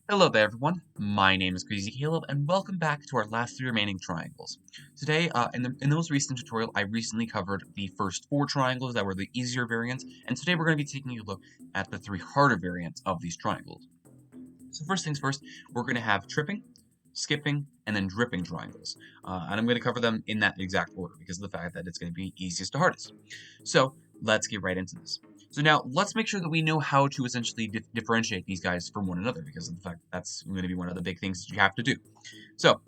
Hello there, everyone. My name is Crazy Caleb, and welcome back to our last three remaining triangles. Today, in the most recent tutorial, I recently covered the first four triangles that were the easier variants, and today we're going to be taking a look at the three harder variants of these triangles. So first things first, we're going to have tripping, skipping, and then dripping triangles. And I'm going to cover them in that exact order because of the fact that it's going to be easiest to hardest. So let's get right into this. So now let's make sure that we know how to essentially differentiate these guys from one another because of the fact that that's going to be one of the big things that you have to do. So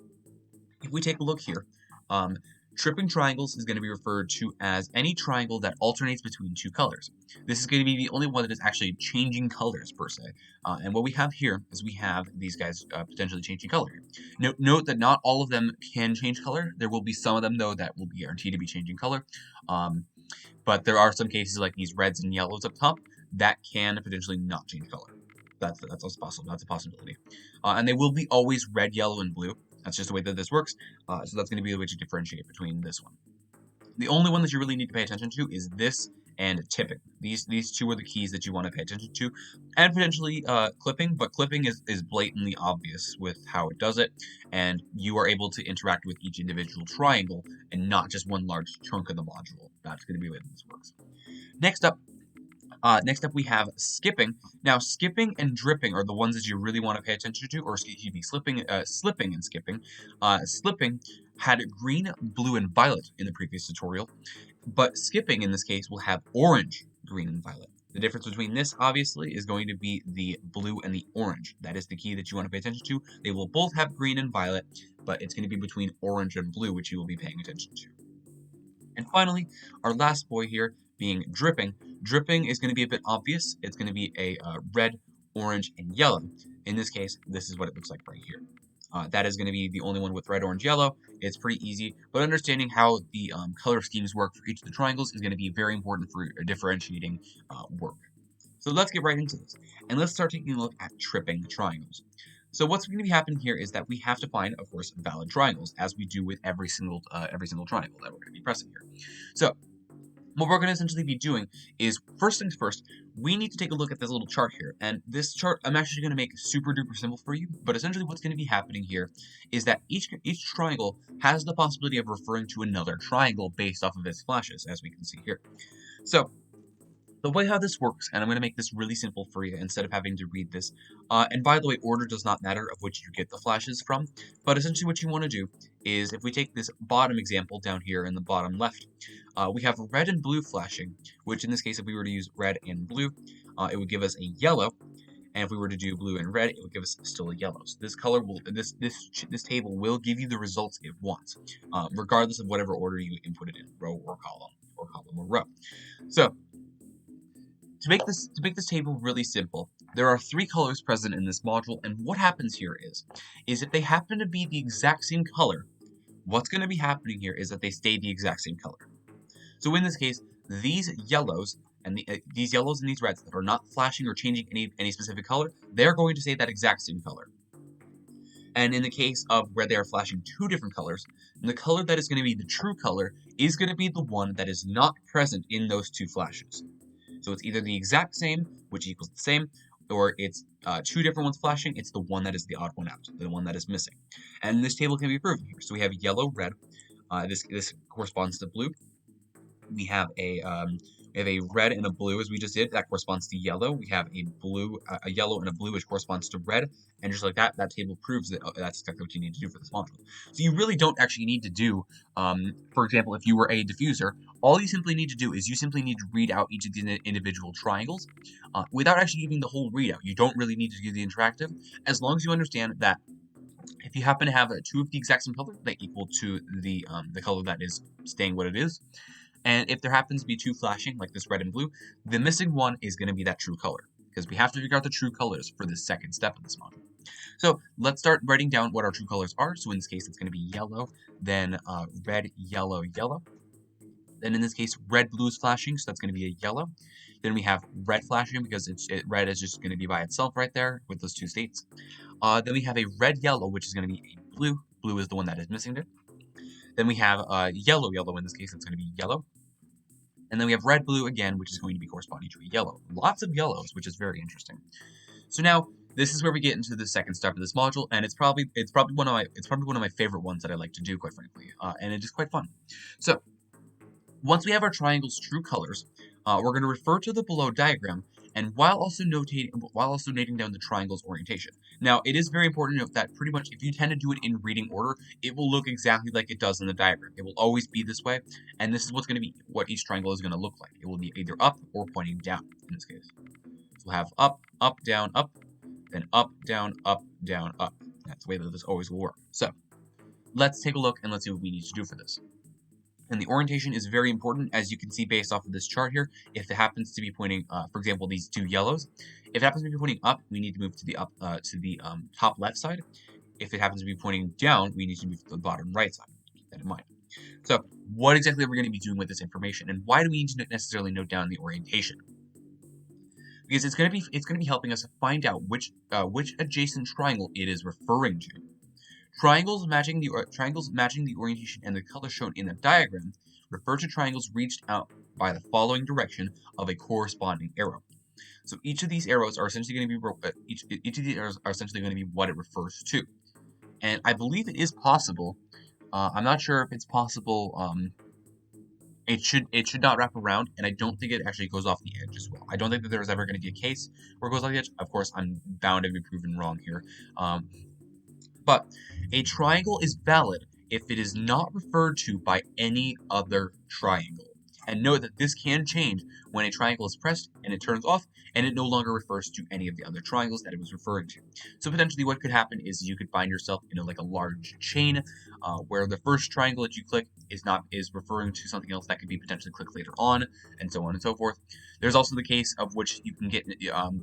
if we take a look here, um, tripping triangles is going to be referred to as any triangle that alternates between two colors. This is going to be the only one that is actually changing colors per se. And what we have here is we have these guys potentially changing color here. Note that not all of them can change color. There will be some of them though that will be guaranteed to be changing color. But there are some cases like these reds and yellows up top that can potentially not change color. That's also possible. That's a possibility. And they will be always red, yellow, and blue. That's just the way that this works. So that's going to be the way to differentiate between this one. The only one that you really need to pay attention to is this and tipping. These two are the keys that you want to pay attention to, and potentially clipping. But clipping is blatantly obvious with how it does it, and you are able to interact with each individual triangle and not just one large chunk of the module. That's going to be the way that this works. Next up, we have skipping. Now, skipping and dripping are the ones that you really want to pay attention to, or excuse me, slipping and skipping. Slipping had green, blue, and violet in the previous tutorial, but skipping in this case will have orange, green, and violet. The difference between this, obviously, is going to be the blue and the orange. That is the key that you want to pay attention to. They will both have green and violet, but it's going to be between orange and blue, which you will be paying attention to. And finally, our last boy here being dripping. Dripping is going to be a bit obvious. It's going to be a red, orange, and yellow. In this case, this is what it looks like right here. That is going to be the only one with red, orange, yellow. It's pretty easy, but understanding how the color schemes work for each of the triangles is going to be very important for differentiating work. So let's get right into this, and let's start taking a look at tripping triangles. So what's going to be happening here is that we have to find, of course, valid triangles, as we do with every single triangle that we're going to be pressing here. So what we're going to essentially be doing is, first things first, we need to take a look at this little chart here. And this chart I'm actually going to make super duper simple for you, but essentially what's going to be happening here is that each triangle has the possibility of referring to another triangle based off of its flashes, as we can see here. So the way how this works, and I'm going to make this really simple for you instead of having to read this. And by the way, order does not matter of which you get the flashes from, but essentially what you want to do is, if we take this bottom example down here in the bottom left, we have red and blue flashing, which in this case, if we were to use red and blue, it would give us a yellow. And if we were to do blue and red, it would give us still a yellow. So this color will, this table will give you the results it wants, regardless of whatever order you input it in, row or column or row. So to make this table really simple, there are three colors present in this module, and what happens here is if they happen to be the exact same color, what's going to be happening here is that they stay the exact same color. So in this case, these yellows and these reds that are not flashing or changing any specific color, they're going to stay that exact same color. And in the case of where they are flashing two different colors, the color that is going to be the true color is going to be the one that is not present in those two flashes. So it's either the exact same, which equals the same, or it's two different ones flashing. It's the one that is the odd one out, the one that is missing. And this table can be proven here. So we have yellow, red. This corresponds to blue. We have a red and a blue, as we just did. That corresponds to yellow. We have a yellow and a blue, which corresponds to red. And just like that, that table proves that that's exactly what you need to do for this module. So you really don't actually need to do, for example, if you were a diffuser, all you simply need to do is you simply need to read out each of the individual triangles without actually giving the whole readout. You don't really need to do the interactive, as long as you understand that if you happen to have two of the exact same color, they equal to the color that is staying what it is. And if there happens to be two flashing, like this red and blue, the missing one is going to be that true color, because we have to figure out the true colors for the second step of this module. So let's start writing down what our true colors are. So in this case, it's going to be yellow, then red, yellow, yellow. Then in this case, red, blue is flashing, so that's going to be a yellow. Then we have red flashing, because red is just going to be by itself right there with those two states. Then we have a red, yellow, which is going to be a blue. Blue is the one that is missing there. Then we have yellow, yellow in this case, it's going to be yellow. And then we have red, blue again, which is going to be corresponding to a yellow. Lots of yellows, which is very interesting. So now, this is where we get into the second step of this module, and it's probably one of my favorite ones that I like to do, quite frankly, and it is quite fun. So once we have our triangle's true colors, we're going to refer to the below diagram, and while also noting down the triangle's orientation. Now, it is very important to note that pretty much if you tend to do it in reading order, it will look exactly like it does in the diagram. It will always be this way, and this is what each triangle is going to look like. It will be either up or pointing down in this case. So we'll have up, up, down, up, then up, down, up, down, up. That's the way that this always will work. So let's take a look and let's see what we need to do for this. And the orientation is very important, as you can see based off of this chart here. If it happens to be pointing, for example, these two yellows, if it happens to be pointing up, we need to move to the top left side. If it happens to be pointing down, we need to move to the bottom right side. Keep that in mind. So, what exactly are we going to be doing with this information, and why do we need to necessarily note down the orientation? Because it's going to be helping us find out which adjacent triangle it is referring to. Triangles matching the orientation and the color shown in the diagram refer to triangles reached out by the following direction of a corresponding arrow. So each of these arrows are essentially going to be what it refers to. And I believe it is possible. I'm not sure if it's possible. It should not wrap around, and I don't think it actually goes off the edge as well. I don't think that there's ever going to be a case where it goes off the edge. Of course, I'm bound to be proven wrong here. But a triangle is valid if it is not referred to by any other triangle. And note that this can change when a triangle is pressed and it turns off, and it no longer refers to any of the other triangles that it was referring to. So potentially what could happen is you could find yourself in a large chain where the first triangle that you click is referring to something else that could be potentially clicked later on, and so on and so forth. There's also the case of which you can get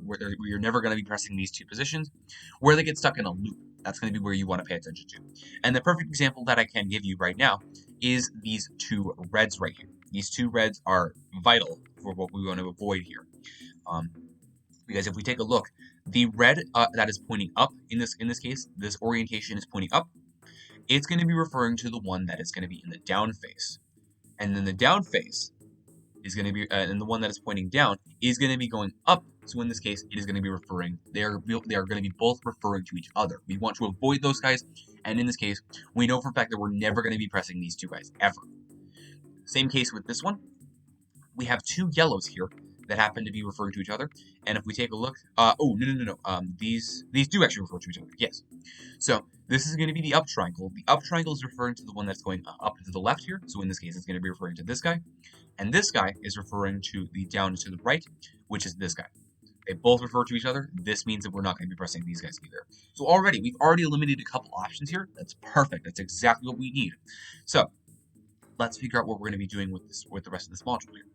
where you're never going to be pressing these two positions, where they get stuck in a loop. That's going to be where you want to pay attention to. And the perfect example that I can give you right now is these two reds right here. These two reds are vital for what we want to avoid here. Because if we take a look, the red that is pointing up in this case, this orientation is pointing up. It's going to be referring to the one that is going to be in the down face. And then the down face is going to be, and the one that is pointing down is going to be going up. So in this case, it is going to be they are going to be both referring to each other. We want to avoid those guys, and in this case, we know for a fact that we're never going to be pressing these two guys, ever. Same case with this one. We have two yellows here that happen to be referring to each other, and if we take a look, no. These do actually refer to each other, yes. So this is going to be the up triangle. The up triangle is referring to the one that's going up to the left here, so in this case, it's going to be referring to this guy. And this guy is referring to the down to the right, which is this guy. They both refer to each other. This means that we're not going to be pressing these guys either. So we've already eliminated a couple options here. That's perfect. That's exactly what we need. So let's figure out what we're going to be doing with the rest of this module here.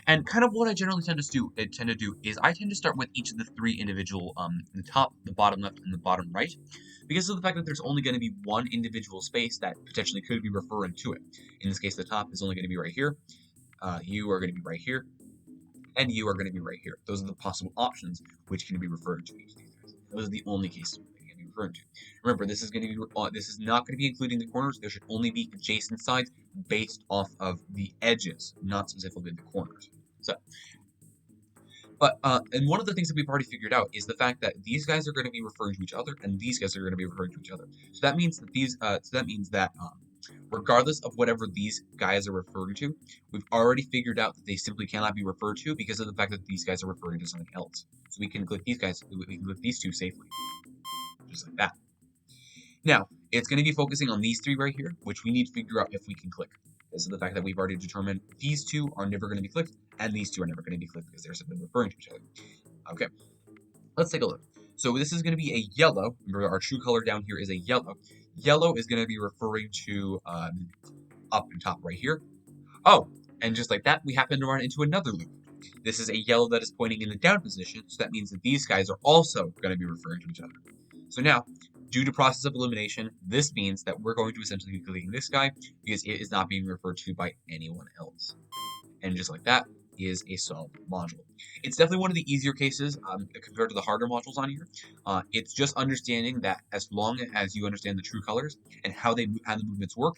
And kind of what I generally tend to do is I tend to start with each of the three individual, the top, the bottom left, and the bottom right, because of the fact that there's only going to be one individual space that potentially could be referring to it. In this case, the top is only going to be right here. You are going to be right here, and you are going to be right here. Those are the possible options which can be referred to each of these guys. Those are the only cases they can be referred to. Remember, this is not going to be including the corners. There should only be adjacent sides based off of the edges, not specifically the corners. So, and one of the things that we've already figured out is the fact that these guys are going to be referring to each other, and these guys are going to be referring to each other. So that means that regardless of whatever these guys are referring to, we've already figured out that they simply cannot be referred to because of the fact that these guys are referring to something else. So we can click these guys, we can click these two safely, just like that. Now, it's going to be focusing on these three right here, which we need to figure out if we can click. This is the fact that we've already determined these two are never going to be clicked, and these two are never going to be clicked because they're simply referring to each other. Okay, let's take a look. So this is going to be a yellow. Remember, our true color down here is a yellow. Yellow is going to be referring to up and top right here. Oh, and just like that, we happen to run into another loop. This is a yellow that is pointing in the down position, so that means that these guys are also going to be referring to each other. So now, due to process of elimination, this means that we're going to essentially be clicking this guy because it is not being referred to by anyone else. And just like that is a solved module. It's definitely one of the easier cases compared to the harder modules on here. It's just understanding that as long as you understand the true colors and how the movements work,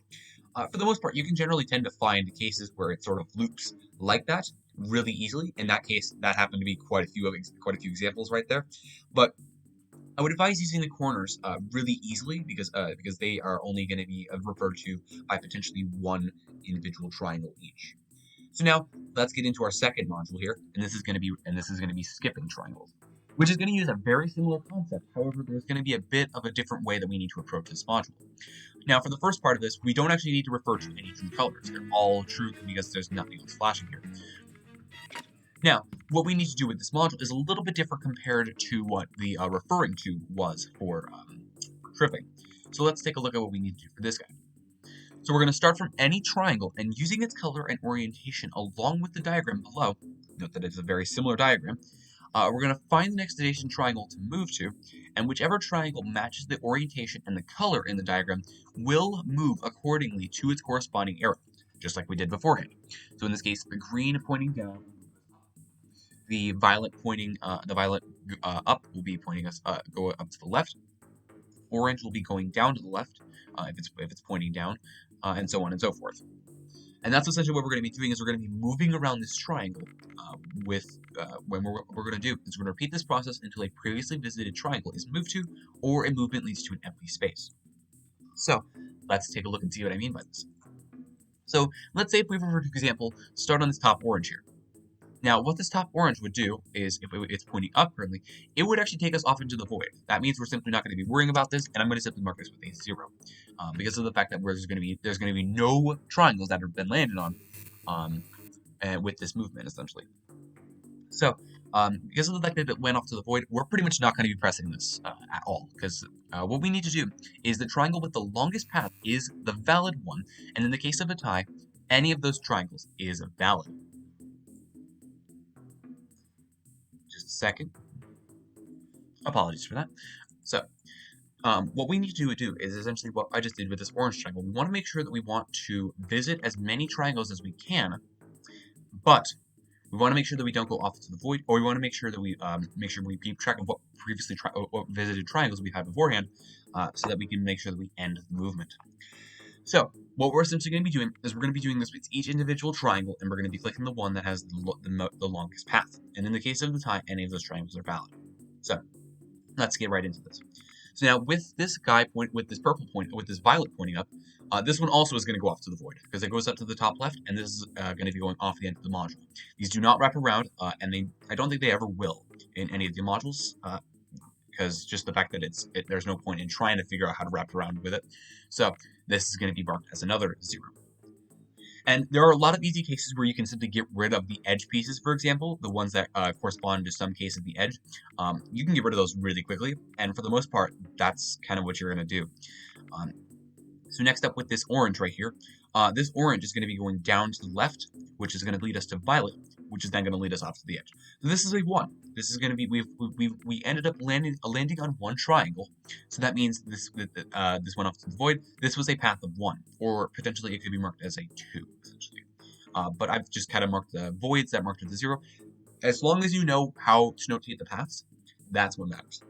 for the most part, you can generally tend to find cases where it sort of loops like that really easily. In that case, that happened to be quite a few examples right there. But I would advise using the corners really easily because they are only going to be referred to by potentially one individual triangle each. So now let's get into our second module here, and this is going to be skipping triangles, which is going to use a very similar concept. However, there's going to be a bit of a different way that we need to approach this module. Now, for the first part of this, we don't actually need to refer to any true colors. They're all true because there's nothing else flashing here. Now, what we need to do with this module is a little bit different compared to what the referring to was for tripping. So let's take a look at what we need to do for this guy. So we're going to start from any triangle, and using its color and orientation along with the diagram below, note that it's a very similar diagram, we're going to find the next adjacent triangle to move to, and whichever triangle matches the orientation and the color in the diagram will move accordingly to its corresponding arrow, just like we did beforehand. So in this case, the green pointing down, the violet pointing, up will be pointing us go up to the left. Orange will be going down to the left if it's pointing down, and so on and so forth. And that's essentially what we're going to be doing is we're going to be moving around this triangle what we're going to do is we're going to repeat this process until a previously visited triangle is moved to or a movement leads to an empty space. So let's take a look and see what I mean by this. So let's say if we were, for example, start on this top orange here. Now, what this top orange would do is, if it's pointing up currently, it would actually take us off into the void. That means we're simply not going to be worrying about this, and I'm going to simply mark this with a 0, because of the fact that there's going to be no triangles that have been landed on with this movement, essentially. So, because of the fact that it went off to the void, we're pretty much not going to be pressing this at all, because what we need to do is the triangle with the longest path is the valid one, and in the case of a tie, any of those triangles is valid. Second. Apologies for that. So, what we need to do is essentially what I just did with this orange triangle. We want to make sure that we want to visit as many triangles as we can, but we want to make sure that we don't go off to the void, or we want to make sure that we keep track of what previously visited triangles we've had beforehand, so that we can make sure that we end the movement. So, what we're essentially going to be doing is we're going to be doing this with each individual triangle, and we're going to be clicking the one that has the longest path. And in the case of the tie, any of those triangles are valid. So, let's get right into this. So now, with this violet pointing up, this one also is going to go off to the void, because it goes up to the top left, and this is going to be going off the end of the module. These do not wrap around, and I don't think they ever will in any of the modules, because just the fact that there's no point in trying to figure out how to wrap around with it. So this is going to be marked as another 0. And there are a lot of easy cases where you can simply get rid of the edge pieces, for example, the ones that correspond to some case of the edge. You can get rid of those really quickly, and for the most part, that's kind of what you're going to do. So next up with this orange right here, this orange is going to be going down to the left, which is going to lead us to violet, which is then going to lead us off to the edge. So this is a 1. This is going to be, we ended up landing on one triangle. So that means this went off to the void. This was a path of 1, or potentially it could be marked as a 2, essentially. But I've just kind of marked the voids that marked with the 0. As long as you know how to notate the paths, that's what matters.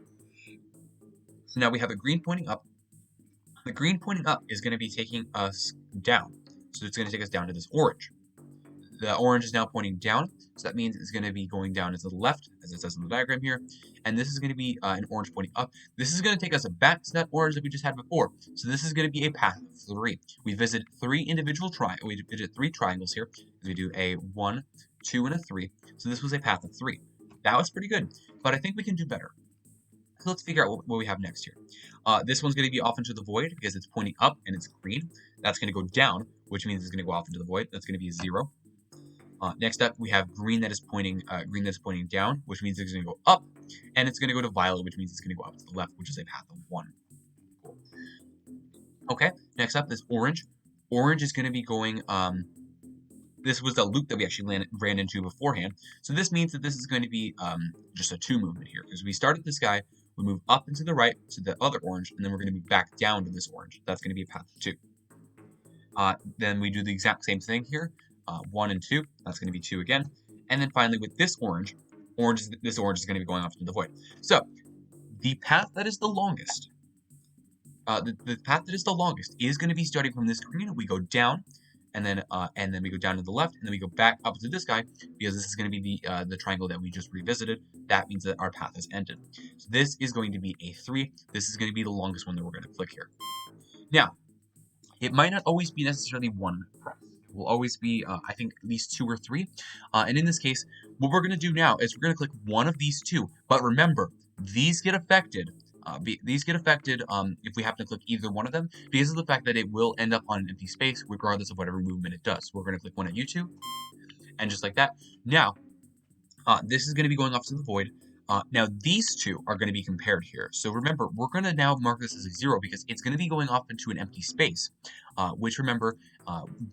So now we have the green pointing up. The green pointing up is going to be taking us down. So it's going to take us down to this orange. The orange is now pointing down, so that means it's going to be going down to the left, as it says in the diagram here. And this is going to be an orange pointing up. This is going to take us back to that orange that we just had before. So this is going to be a path of 3. We visit 3 individual triangles. We visit 3 triangles here. We do a 1, 2, and a 3. So this was a path of 3. That was pretty good, but I think we can do better. So let's figure out what we have next here. This one's going to be off into the void because it's pointing up and it's green. That's going to go down, which means it's going to go off into the void. That's going to be a 0. Next up, we have green that is pointing down, which means it's going to go up, and it's going to go to violet, which means it's going to go up to the left, which is a path of 1. Cool. Okay, next up, this orange. Orange is going to be going. This was the loop that we actually ran into beforehand, so this means that this is going to be just a 2 movement here, because we started this guy, we move up and to the right to the other orange, and then we're going to be back down to this orange. That's going to be a path of 2. Then we do the exact same thing here. 1 and 2, that's going to be 2 again. And then finally with this orange is going to be going off into the void. So the path that is the longest, the path that is the longest is going to be starting from this green. We go down, and then we go down to the left, and then we go back up to this guy, because this is going to be the triangle that we just revisited. That means that our path has ended. So this is going to be a 3. This is going to be the longest one that we're going to click here. Now, it might not always be necessarily one press. It will always be, I think, at least 2 or 3. And in this case, what we're going to do now is we're going to click one of these 2. But remember, these get affected. If we happen to click either one of them, because of the fact that it will end up on an empty space regardless of whatever movement it does. So we're going to click one at U2, and just like that. Now, this is going to be going off to the void. Now, these 2 are going to be compared here. So remember, we're going to now mark this as a 0 because it's going to be going off into an empty space, which remember,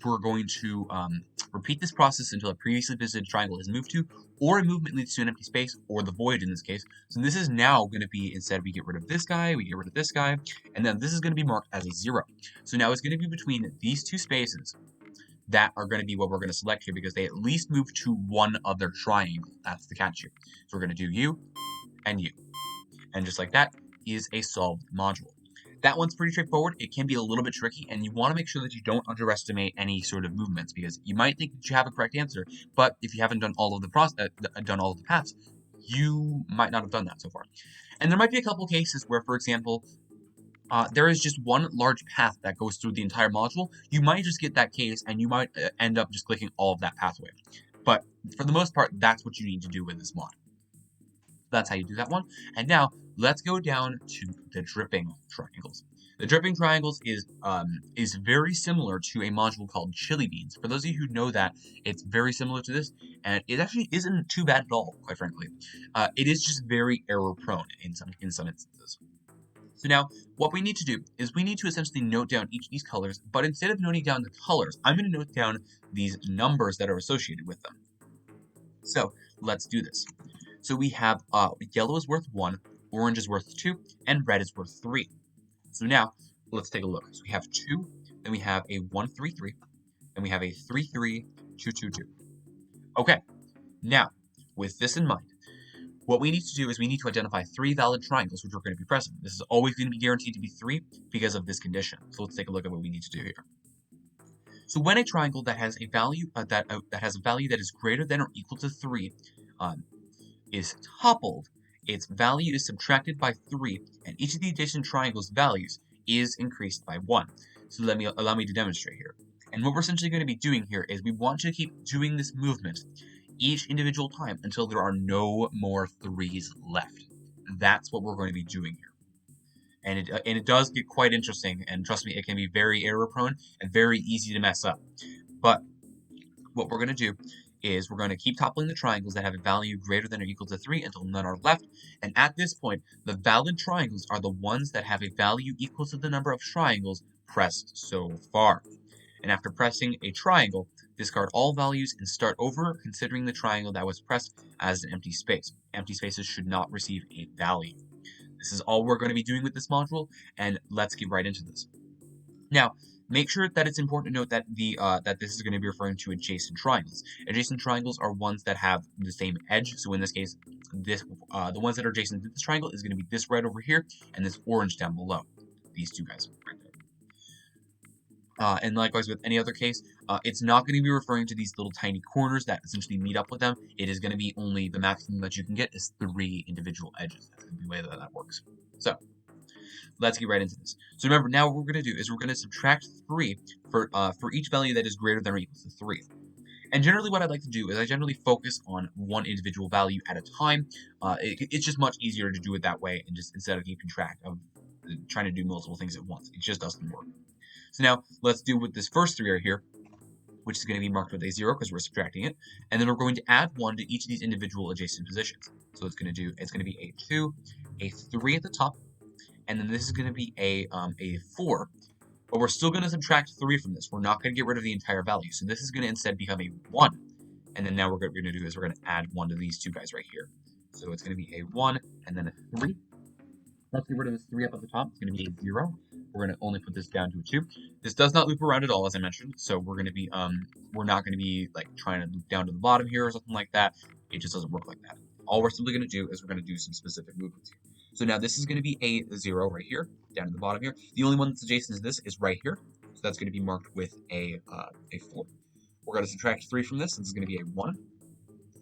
we're going to repeat this process until a previously visited triangle is moved to, or a movement leads to an empty space, or the void in this case. So this is now going to be, instead we get rid of this guy, we get rid of this guy, and then this is going to be marked as a 0. So now it's going to be between these 2 spaces that are going to be what we're going to select here, because they at least move to one other triangle. That's the catch here. So we're going to do U and U. And just like that is a solved module. That one's pretty straightforward. It can be a little bit tricky, and you want to make sure that you don't underestimate any sort of movements, because you might think that you have a correct answer, but if you haven't done all of the paths, you might not have done that so far. And there might be a couple cases where, for example, there is just one large path that goes through the entire module. You might just get that case, and you might end up just clicking all of that pathway. But for the most part, that's what you need to do with this mod. That's how you do that one. And now, let's go down to the dripping triangles. The dripping triangles is very similar to a module called chili beans. For those of you who know that, it's very similar to this, and it actually isn't too bad at all, quite frankly. It is just very error prone in some instances. So now, what we need to do is we need to essentially note down each of these colors, but instead of noting down the colors, I'm going to note down these numbers that are associated with them. So let's do this. So we have yellow is worth 1, orange is worth 2, and red is worth 3. So now, let's take a look. So we have 2, then we have a 1, 3, 3, then we have a 3, 3, 2, 2, 2. Okay, now, with this in mind, what we need to do is we need to identify 3 valid triangles which are going to be present. This is always going to be guaranteed to be 3 because of this condition. So let's take a look at what we need to do here. So when a triangle that has a value that is greater than or equal to 3 is coupled, its value is subtracted by 3, and each of the adjacent triangles' values is increased by 1. So allow me to demonstrate here. And what we're essentially going to be doing here is we want to keep doing this movement each individual time until there are no more 3s left. That's what we're going to be doing here. And it does get quite interesting, and trust me, it can be very error prone and very easy to mess up. But what we're going to do is we're going to keep toppling the triangles that have a value greater than or equal to 3 until none are left. And at this point, the valid triangles are the ones that have a value equal to the number of triangles pressed so far. And after pressing a triangle, discard all values and start over, considering the triangle that was pressed as an empty space. Empty spaces should not receive a value. This is all we're going to be doing with this module, and let's get right into this. Now, make sure that it's important to note that that this is going to be referring to adjacent triangles. Adjacent triangles are ones that have the same edge. So in this case, the ones that are adjacent to this triangle is going to be this red over here and this orange down below. These two guys right there. And likewise with any other case, it's not going to be referring to these little tiny corners that essentially meet up with them. It is going to be only the maximum that you can get is 3 individual edges. That's the way that works. So let's get right into this. So remember, now what we're going to do is we're going to subtract 3 for each value that is greater than or equal to 3. And generally what I like to do is I generally focus on one individual value at a time. It's just much easier to do it that way, and just instead of keeping track of trying to do multiple things at once. It just doesn't work. So now let's do with this first 3 right here, which is going to be marked with a 0 because we're subtracting it. And then we're going to add 1 to each of these individual adjacent positions. So it's going to be a 2, a 3 at the top, and then this is going to be a 4. But we're still going to subtract 3 from this. We're not going to get rid of the entire value. So this is going to instead become a 1. And then now what we're going to do is we're going to add 1 to these 2 guys right here. So it's going to be a 1 and then a 3. Let's get rid of this 3 up at the top. It's going to be a 0. We're going to only put this down to a 2. This does not loop around at all, as I mentioned. So we're going to be we're not going to be like trying to loop down to the bottom here or something like that. It just doesn't work like that. All we're simply going to do is we're going to do some specific movements here. So now this is going to be a 0 right here, down to the bottom here. The only one that's adjacent to this is right here. So that's going to be marked with a 4. We're going to subtract 3 from this. This is going to be a 1.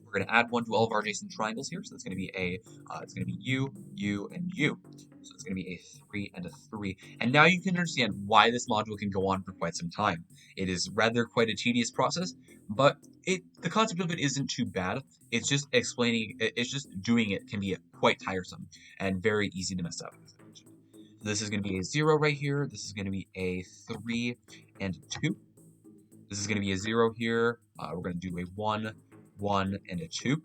We're going to add 1 to all of our adjacent triangles here. So that's going to be it's going to be U, and U. So it's going to be a 3 and a 3. And now you can understand why this module can go on for quite some time. It is rather quite a tedious process, but the concept of it isn't too bad. It's just it's just doing it can be quite tiresome and very easy to mess up. This is going to be a 0 right here. This is going to be a 3 and 2. This is going to be a 0 here. We're going to do a 1, 1, and a 2.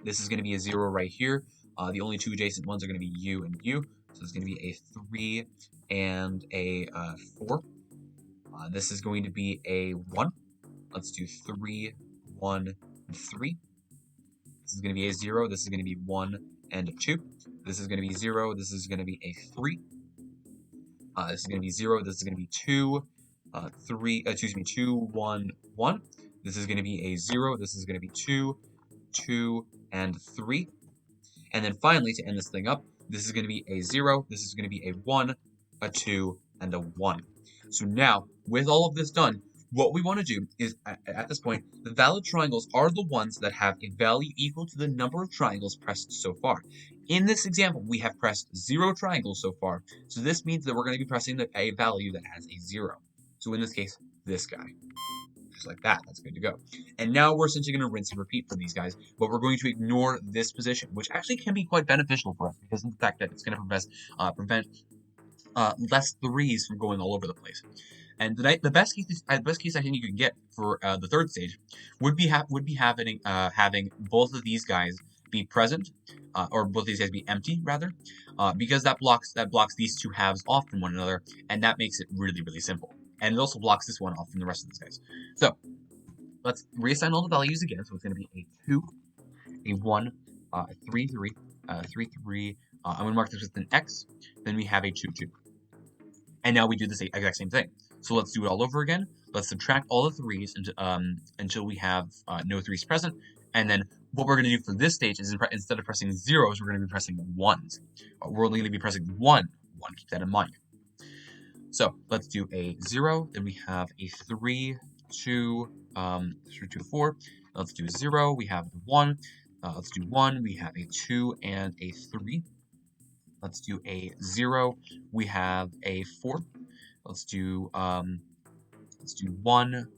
This is going to be a 0 right here. The only two adjacent ones are going to be U and U. So it's going to be a 3 and a 4. This is going to be a 1. Let's do 3, 1, and 3. This is going to be a 0. This is going to be 1 and a 2. This is going to be 0. This is going to be a 3. This is going to be 0. This is going to be 2, 2, 1, 1. This is going to be a 0. This is going to be 2, 2, and 3. And then finally, to end this thing up, this is going to be a 0. This is going to be a 1, a 2, and a 1. So now, with all of this done, what we want to do is, at this point, the valid triangles are the ones that have a value equal to the number of triangles pressed so far. In this example, we have pressed 0 triangles so far, so this means that we're going to be pressing a value that has a 0. So in this case, this guy. Just like that, that's good to go. And now we're essentially going to rinse and repeat for these guys, but we're going to ignore this position, which actually can be quite beneficial for us because of the fact that it's going to prevent less 3s from going all over the place. And the best case I think you can get for the third stage would be having both of these guys be present, or both of these guys be empty rather, because that blocks these two halves off from one another, and that makes it really, really simple. And it also blocks this one off from the rest of these guys. So let's reassign all the values again. So it's going to be a 2, a 1, a 3, 3, 3, 3. I'm going to mark this with an X. Then we have a 2, 2. And now we do the exact same thing. So let's do it all over again. Let's subtract all the 3s until we have no 3s present. And then what we're going to do for this stage is instead of pressing 0s, we're going to be pressing 1s. We're only going to be pressing 1. Keep that in mind. So let's do a 0. Then we have a 3, 2, 3, 2, 4. Let's do a 0. We have a 1. Let's do 1. We have a 2 and a 3. Let's do a 0. We have a 4. Let's do 1.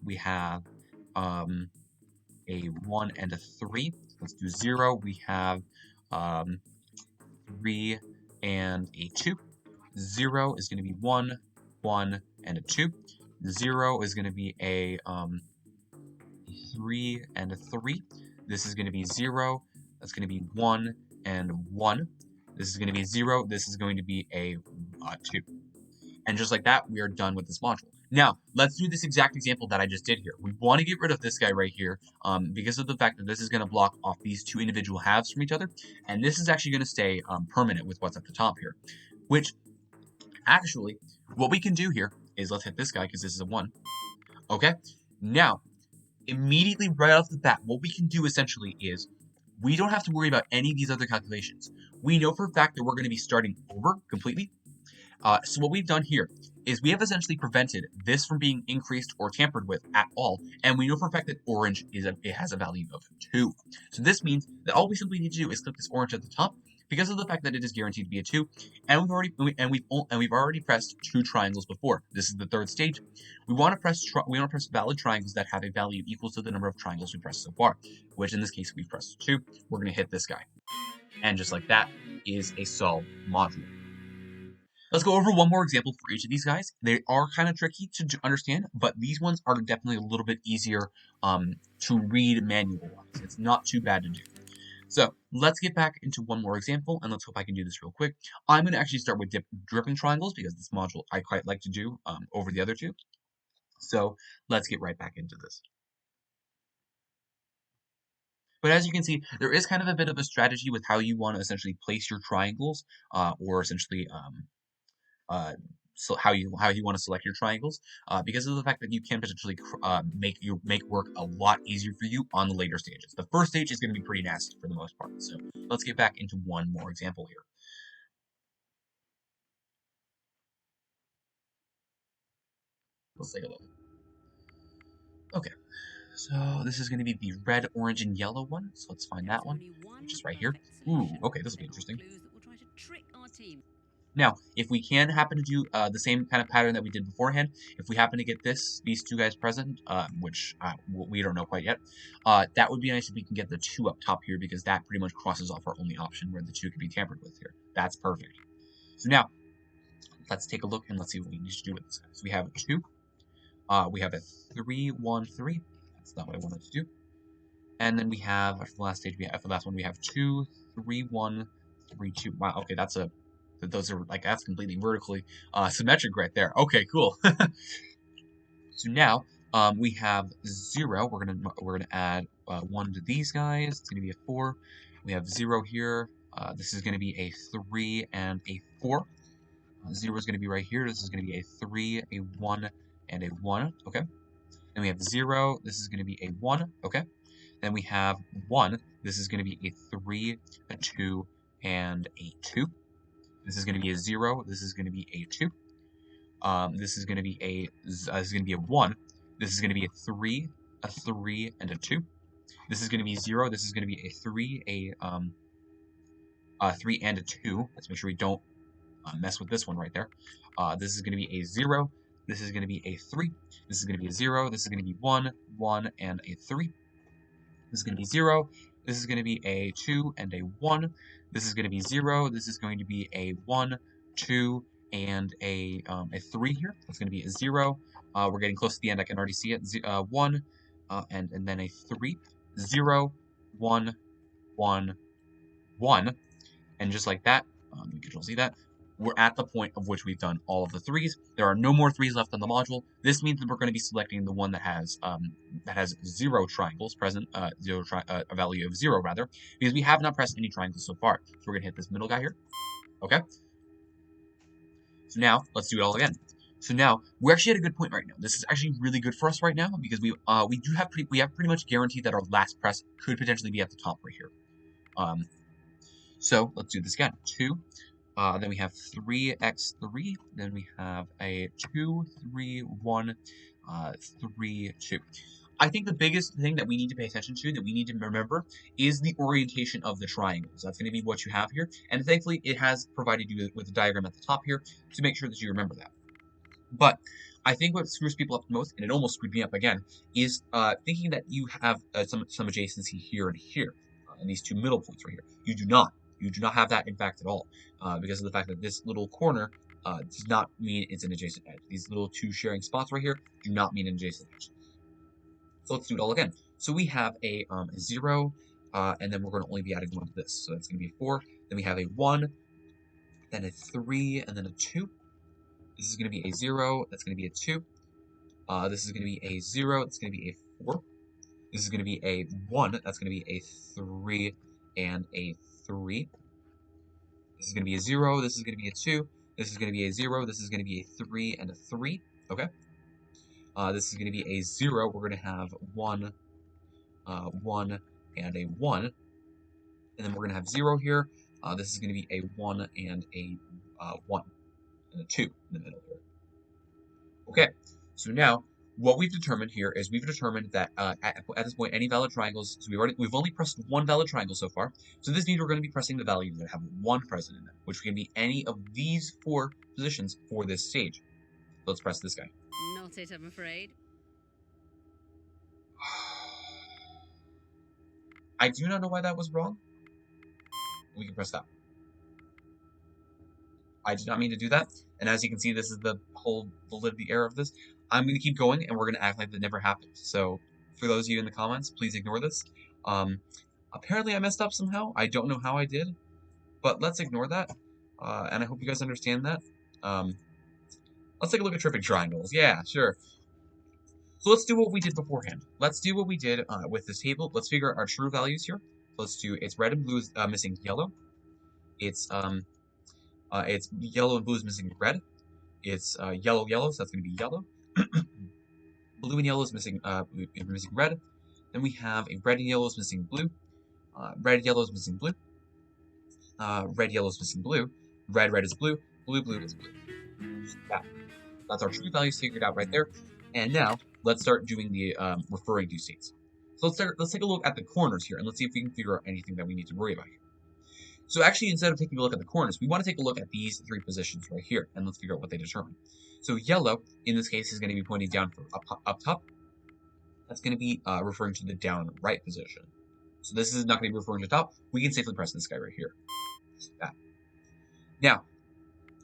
We have a 1 and a 3. Let's do 0. We have 3 and a 2. 0 is going to be 1, 1, and a 2. 0 is going to be a 3 and a 3. This is going to be 0. That's going to be 1 and 1. This is going to be 0. This is going to be a 2. And just like that, we are done with this module. Now, let's do this exact example that I just did here. We want to get rid of this guy right here because of the fact that this is going to block off these two individual halves from each other. And this is actually going to stay permanent with what's at the top here. Which, actually, what we can do here is let's hit this guy because this is a 1. Okay? Now, immediately right off the bat, what we can do essentially is we don't have to worry about any of these other calculations. We know for a fact that we're going to be starting over completely. So what we've done here is we have essentially prevented this from being increased or tampered with at all, and we know for a fact that orange it has a value of 2. So this means that all we simply need to do is click this orange at the top because of the fact that it is guaranteed to be a 2, and we've already pressed 2 triangles before. This is the third stage. We want to press valid triangles that have a value equal to the number of triangles we pressed so far, which in this case we've pressed 2. We're going to hit this guy, and just like that is a solved module. Let's go over one more example for each of these guys. They are kind of tricky to understand, but these ones are definitely a little bit easier to read manual-wise. It's not too bad to do. So let's get back into one more example, and let's hope I can do this real quick. I'm going to actually start with dripping triangles because this module I quite like to do over the other two. So let's get right back into this. But as you can see, there is kind of a bit of a strategy with how you want to essentially place your triangles, or essentially so how you want to select your triangles, because of the fact that you can potentially make work a lot easier for you on the later stages. The first stage is going to be pretty nasty for the most part. So let's get back into one more example here. Let's take a look. Okay, so this is going to be the red, orange, and yellow one. So let's find that one, which is right here. Ooh, okay, this will be interesting. Now, if we can happen to do the same kind of pattern that we did beforehand, if we happen to get these two guys present, which we don't know quite yet, that would be nice if we can get the 2 up top here, because that pretty much crosses off our only option where the 2 can be tampered with here. That's perfect. So now, let's take a look and let's see what we need to do with this guy. So we have a 2, we have a 3, 1, 3. That's not what I wanted to do. And then we have, for the last stage, for the last one, we have 2, 3, 1, 3, 2. Wow, okay, those are like, that's completely vertically symmetric right there. Okay, cool. So now we have 0. We're gonna add 1 to these guys. It's gonna be a 4. We have 0 here. This is gonna be a 3 and a 4. 0 is gonna be right here. This is gonna be a 3, a 1, and a 1. Okay. Then we have 0. This is gonna be a 1. Okay. Then we have 1. This is going to be a 3, a 2, and a 2. This is going to be a 0. This is going to be a 2. This is going to be a 1. This is going to be a 3, and a 2. This is going to be 0. This is going to be a 3, a 3, and a 2. Let's make sure we don't mess with this one right there. This is going to be a 0. This is going to be a 3. This is going to be a 0. This is going to be 1, 1, and a 3. This is going to be 0. This is going to be a 2 and a 1. This is going to be 0. This is going to be a 1, 2, and a 3 here. That's going to be a 0. We're getting close to the end. I can already see it. 1, and then a 3. 0, 1, 1, 1. And just like that, you can see that. We're at the point of which we've done all of the 3s. There are no more 3s left on the module. This means that we're going to be selecting the one that has 0 triangles present, a value of 0 rather, because we have not pressed any triangles so far. So we're going to hit this middle guy here. Okay. So now let's do it all again. So now we're actually at a good point right now. This is actually really good for us right now because we have pretty much guaranteed that our last press could potentially be at the top right here. So let's do this again. 2. Then we have 3x3. Then we have a 2, 3, 1, 3, 2. I think the biggest thing that we need to pay attention to, that we need to remember, is the orientation of the triangles. That's going to be what you have here. And thankfully, it has provided you with a diagram at the top here to make sure that you remember that. But I think what screws people up the most, and it almost screwed me up again, is thinking that you have some adjacency here and here, and these 2 middle points right here. You do not. You do not have that, in fact, at all, because of the fact that this little corner does not mean it's an adjacent edge. These little 2 sharing spots right here do not mean an adjacent edge. So let's do it all again. So we have a 0, and then we're going to only be adding 1 to this. So that's going to be a 4. Then we have a 1, then a 3, and then a 2. This is going to be a 0. That's going to be a 2. This is going to be a 0. That's going to be a 4. This is going to be a 1. That's going to be a 3 and a 3. This is going to be a 0. This is going to be a 2. This is going to be a 0. This is going to be a 3 and a 3. Okay. This is going to be a 0. We're going to have 1, 1, and a 1. And then we're going to have 0 here. This is going to be a 1 and a 1. And a 2 in the middle here. Okay. So now, what we've determined here is we've determined that at this point, any valid triangles, so we've only pressed 1 valid triangle so far. So this means we're going to be pressing the values that have 1 present in them, which can be any of these 4 positions for this stage. So let's press this guy. Not it, I'm afraid. I do not know why that was wrong. We can press that. I did not mean to do that. And as you can see, this is the whole validity error of this. I'm going to keep going, and we're going to act like that never happened. So for those of you in the comments, please ignore this. Apparently I messed up somehow. I don't know how I did, but let's ignore that. And I hope you guys understand that. Let's take a look at tripping triangles. Yeah, sure. So let's do what we did beforehand. Let's do what we did with this table. Let's figure out our true values here. Let's do, it's red and blue is missing yellow. It's yellow and blue is missing red. It's yellow, yellow, so that's going to be yellow. Blue and yellow is missing red. Then we have a red and yellow is missing blue. Red, yellow is missing blue. Red, yellow is missing blue. Red, red is blue. Blue, blue is blue. Yeah. That's our truth values figured out right there. And now let's start doing the referring to states. So let's take a look at the corners here, and let's see if we can figure out anything that we need to worry about here. So actually, instead of taking a look at the corners, we want to take a look at these three positions right here, and let's figure out what they determine. So yellow, in this case, is going to be pointing down for up top. That's going to be referring to the down right position. So this is not going to be referring to top. We can safely press this guy right here. Just like that. Now,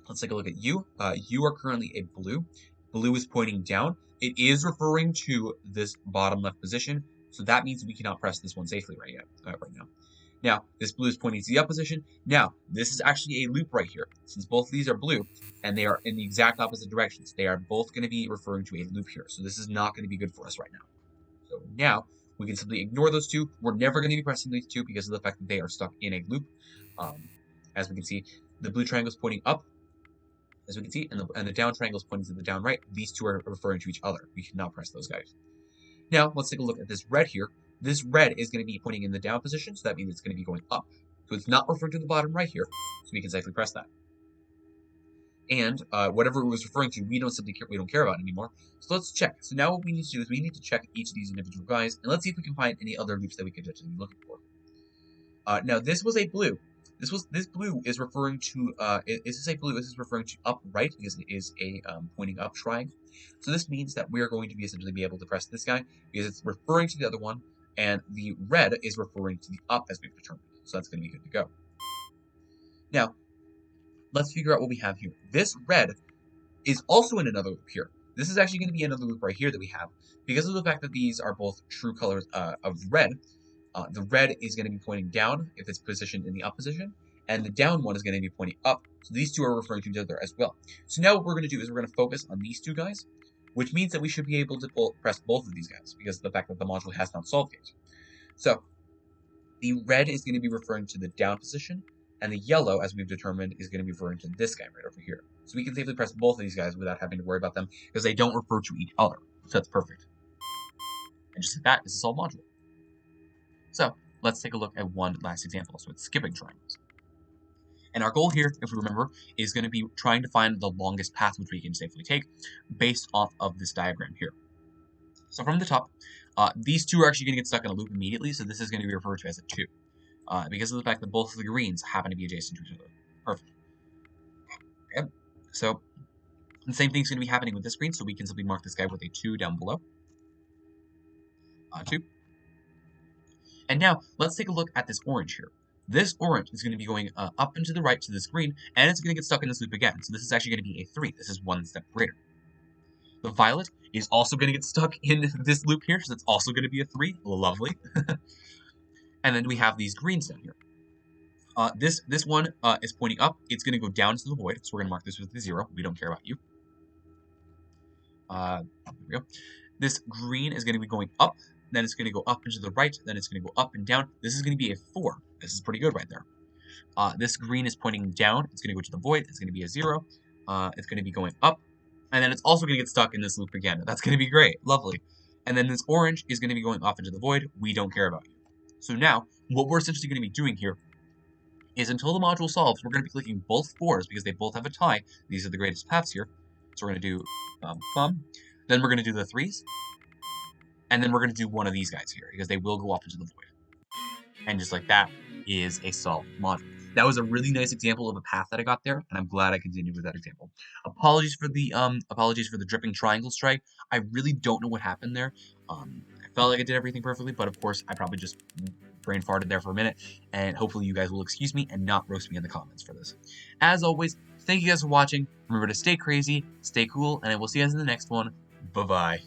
let's take a look at you. You are currently a blue. Blue is pointing down. It is referring to this bottom left position, so that means we cannot press this one safely right now. Now, this blue is pointing to the up position. Now, this is actually a loop right here. Since both of these are blue, and they are in the exact opposite directions, they are both going to be referring to a loop here. So this is not going to be good for us right now. So now, we can simply ignore those two. We're never going to be pressing these two because of the fact that they are stuck in a loop. As we can see, the blue triangle is pointing up, as we can see, and the down triangle is pointing to the down right. These two are referring to each other. We cannot press those guys. Now, let's take a look at this red here. This red is going to be pointing in the down position, so that means it's going to be going up. So it's not referring to the bottom right here, so we can safely press that. And whatever it was referring to, we don't care about anymore. So let's check. So now what we need to do is we need to check each of these individual guys, and let's see if we can find any other loops that we could actually be looking for. Now this was a blue. This blue is referring to is this a blue? This is referring to up right because it is a pointing up triangle. So this means that we are going to be essentially be able to press this guy because it's referring to the other one, and the red is referring to the up as we've determined. So that's going to be good to go. Now, let's figure out what we have here. This red is also in another loop here. This is actually going to be another loop right here that we have because of the fact that these are both true colors of red. The red is going to be pointing down if it's positioned in the up position, and the down one is going to be pointing up. So these two are referring to each other as well. So now what we're going to do is we're going to focus on these two guys, which means that we should be able to press both of these guys because of the fact that the module has not solved yet. So the red is going to be referring to the down position, and the yellow, as we've determined, is going to be referring to this guy right over here. So we can safely press both of these guys without having to worry about them because they don't refer to each other. So that's perfect. And just like that, it's a solved module. So let's take a look at one last example. So it's skipping triangles. And our goal here, if we remember, is going to be trying to find the longest path which we can safely take based off of this diagram here. So from the top, these two are actually going to get stuck in a loop immediately, so this is going to be referred to as a 2. Because of the fact that both of the greens happen to be adjacent to each other. Perfect. Okay. So the same thing's going to be happening with this green, so we can simply mark this guy with a 2 down below. 2. And now, let's take a look at this orange here. This orange is going to be going up and to the right to this green, and it's going to get stuck in this loop again. So this is actually going to be a 3. This is one step greater. The violet is also going to get stuck in this loop here, so it's also going to be a 3. Lovely. And then we have these greens down here. This one is pointing up. It's going to go down to the void, so we're going to mark this with a 0. We don't care about you. There we go. This green is going to be going up. Then it's going to go up and to the right, then it's going to go up and down. This is going to be a 4. This is pretty good right there. This green is pointing down. It's going to go to the void. It's going to be a 0. It's going to be going up. And then it's also going to get stuck in this loop again. That's going to be great. Lovely. And then this orange is going to be going off into the void. We don't care about you. So now, what we're essentially going to be doing here is until the module solves, we're going to be clicking both 4s because they both have a tie. These are the greatest paths here. So we're going to do Then we're going to do the 3s. And then we're going to do one of these guys here because they will go off into the void. And just like that is a solved module. That was a really nice example of a path that I got there, and I'm glad I continued with that example. Apologies for the dripping triangle strike. I really don't know what happened there. I felt like I did everything perfectly, but of course I probably just brain farted there for a minute, and hopefully you guys will excuse me and not roast me in the comments for this. As always, thank you guys for watching. Remember to stay crazy, stay cool, and I will see you guys in the next one. Bye-bye.